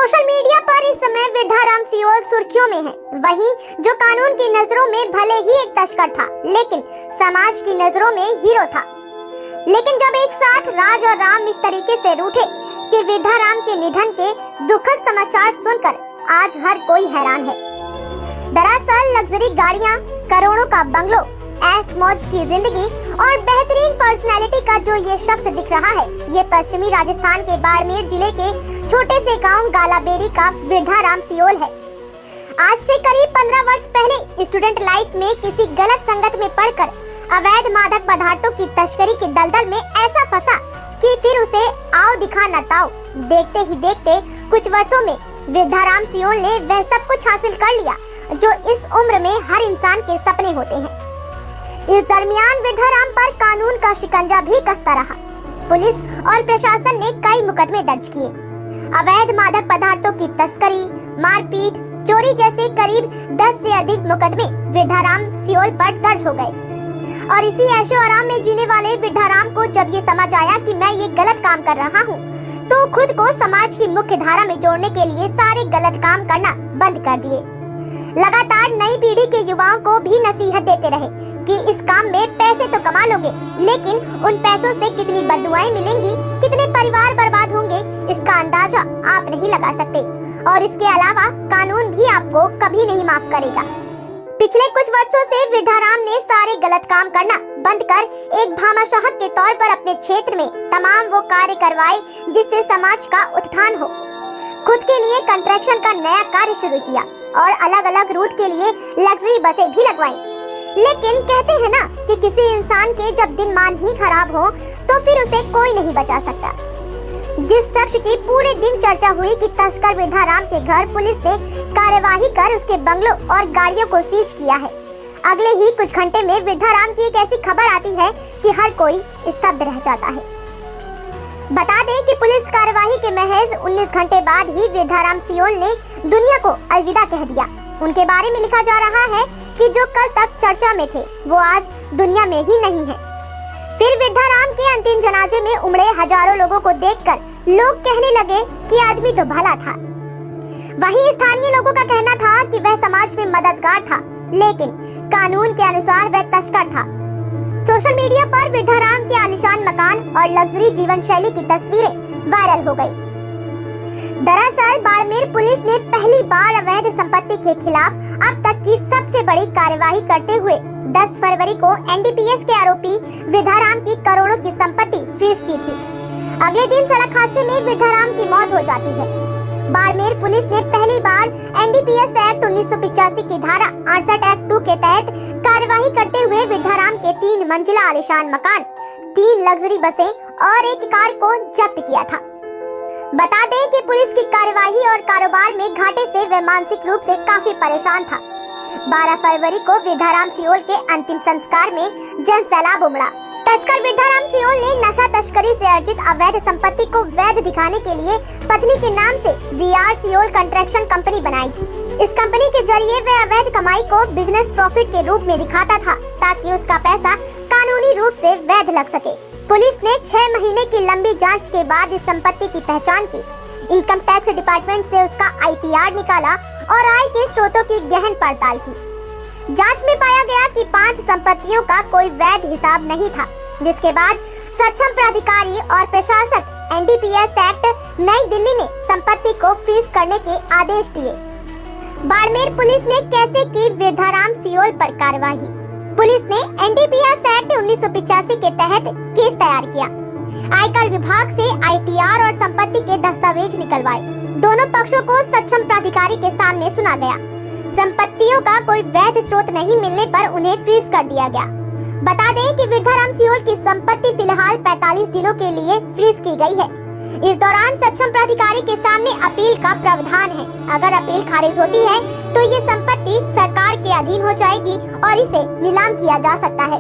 Social media पर इस समय वृद्धाराम सियोल सुर्खियों में है। वहीं जो कानून की नजरों में भले ही एक तस्कर था, लेकिन समाज की नजरों में हीरो था। लेकिन जब एक साथ राज और राम इस तरीके से रूठे कि वृद्धाराम के निधन के दुखद समाचार सुनकर आज हर कोई हैरान है। दरअसल लग्जरी गाड़ियां, करोड़ों का बंगलो, ऐश मौज की जिंदगी और बेहतरीन पर्सनैलिटी का जो ये शख्स दिख रहा है, ये पश्चिमी राजस्थान के बाड़मेर जिले के छोटे से गांव गालाबेरी का वृद्धाराम सियोल है। आज से करीब 15 वर्ष पहले स्टूडेंट लाइफ में किसी गलत संगत में पड़कर अवैध मादक पदार्थों की तस्करी की दलदल में ऐसा फंसा कि फिर उसे आओ दिखा न ताओ। देखते ही देखते कुछ वर्षों में वृद्धाराम सियोल ने वह सब कुछ हासिल कर लिया जो इस उम्र में हर इंसान के सपने होते हैं। इस दरमियान वृद्धाराम पर कानून का शिकंजा भी कसता रहा। पुलिस और प्रशासन ने कई मुकदमे दर्ज किए। अवैध मादक पदार्थों की तस्करी, मारपीट, चोरी जैसे करीब 10 से अधिक मुकदमे वृद्धाराम सियोल पर दर्ज हो गए। और इसी ऐशो आराम में जीने वाले वृद्धाराम को जब ये समझ आया कि मैं ये गलत काम कर रहा हूँ, तो खुद को समाज की मुख्य धारा में जोड़ने के लिए सारे गलत काम करना बंद कर दिए। लगातार नई पीढ़ी के युवाओं को भी नसीहत देते रहे कि इस काम में पैसे तो कमा लोगे, लेकिन उन पैसों से कितनी बददुआएं मिलेंगी, कितने परिवार बर्बाद होंगे, इसका अंदाजा आप नहीं लगा सकते। और इसके अलावा कानून भी आपको कभी नहीं माफ करेगा। पिछले कुछ वर्षों से वृद्धाराम ने सारे गलत काम करना बंद कर एक भामाशाह के तौर पर अपने क्षेत्र में तमाम वो कार्य करवाए जिससे समाज का उत्थान हो। खुद के लिए कंस्ट्रक्शन का नया कार्य शुरू किया और अलग अलग रूट के लिए लग्जरी बसें भी लगवाई। लेकिन कहते हैं ना कि किसी इंसान के जब दिन मान ही खराब हो तो फिर उसे कोई नहीं बचा सकता। जिस शख्स की पूरे दिन चर्चा हुई कि तस्कर वृद्धाराम के घर पुलिस ने कार्यवाही कर उसके बंगलों और गाड़ियों को सीज किया है, अगले ही कुछ घंटे में वृद्धाराम की एक ऐसी खबर आती है कि हर कोई स्तब्ध रह जाता है। बता दें कि पुलिस कार्यवाही के महज 19 घंटे बाद ही वृद्धाराम सियोल ने दुनिया को अलविदा कह दिया। उनके बारे में लिखा जा रहा है कि जो कल तक चर्चा में थे वो आज दुनिया में ही नहीं है। फिर वृद्धाराम के अंतिम जनाजे में उमड़े हजारों लोगों को देखकर लोग कहने लगे कि आदमी तो भला था। वहीं स्थानीय लोगों का कहना था कि वह समाज में मददगार था, लेकिन कानून के अनुसार वह तस्कर था। सोशल मीडिया पर वृद्धाराम के आलीशान मकान और लग्जरी जीवन शैली की तस्वीरें वायरल हो गई। दरअसल बाड़मेर पुलिस ने पहली बार अवैध संपत्ति के खिलाफ अब तक की सबसे बड़ी कार्यवाही करते हुए 10 फरवरी को एनडीपीएस के आरोपी वृद्धाराम की करोड़ों की संपत्ति फ्रीज की थी। अगले दिन सड़क हादसे में वृद्धाराम की मौत हो जाती है। बाड़मेर पुलिस ने पहली बार एनडीपीएस एक्ट 1985 की धारा 68F2 के तहत कार्यवाही करते हुए वृद्धाराम के 3 मंजिला आलीशान मकान, 3 लग्जरी बसें और एक कार को जब्त किया था। बता दें कि पुलिस की कार्यवाही और कारोबार में घाटे से वह मानसिक रूप से काफी परेशान था। 12 फरवरी को वृद्धाराम सियोल के अंतिम संस्कार में जन सैलाब उमड़ा। तस्कर वृद्धाराम सियोल ने नशा तस्करी से अर्जित अवैध संपत्ति को वैध दिखाने के लिए पत्नी के नाम से VR सियोल कंस्ट्रक्शन कंपनी बनाई थी। इस कंपनी के जरिए वह अवैध कमाई को बिजनेस प्रॉफिट के रूप में दिखाता था ताकि उसका पैसा कानूनी रूप से वैध लग सके। पुलिस ने 6 महीने की लंबी जांच के बाद इस संपत्ति की पहचान की। इनकम टैक्स डिपार्टमेंट से उसका ITR निकाला और आय के स्रोतों की गहन पड़ताल की। जांच में पाया गया कि 5 संपत्तियों का कोई वैध हिसाब नहीं था, जिसके बाद सक्षम प्राधिकारी और प्रशासक एनडीपीएस एक्ट नई दिल्ली ने संपत्ति को फ्रीज करने के आदेश दिए। बाड़मेर पुलिस ने कैसे की वृद्धाराम सियोल पर कार्यवाही। पुलिस ने एनडीपीएस एक्ट 1985 के तहत केस तैयार किया। आयकर विभाग से ITR और संपत्ति के दस्तावेज निकलवाए। दोनों पक्षों को सक्षम प्राधिकारी के सामने सुना गया। संपत्तियों का कोई वैध स्रोत नहीं मिलने पर उन्हें फ्रीज कर दिया गया। बता दें कि वृद्धाराम सियोल की संपत्ति फिलहाल 45 दिनों के लिए फ्रीज की गई है। इस दौरान सक्षम प्राधिकारी के सामने अपील का प्रावधान है। अगर अपील खारिज होती है तो ये संपत्ति सरकार के अधीन हो जाएगी और इसे नीलाम किया जा सकता है।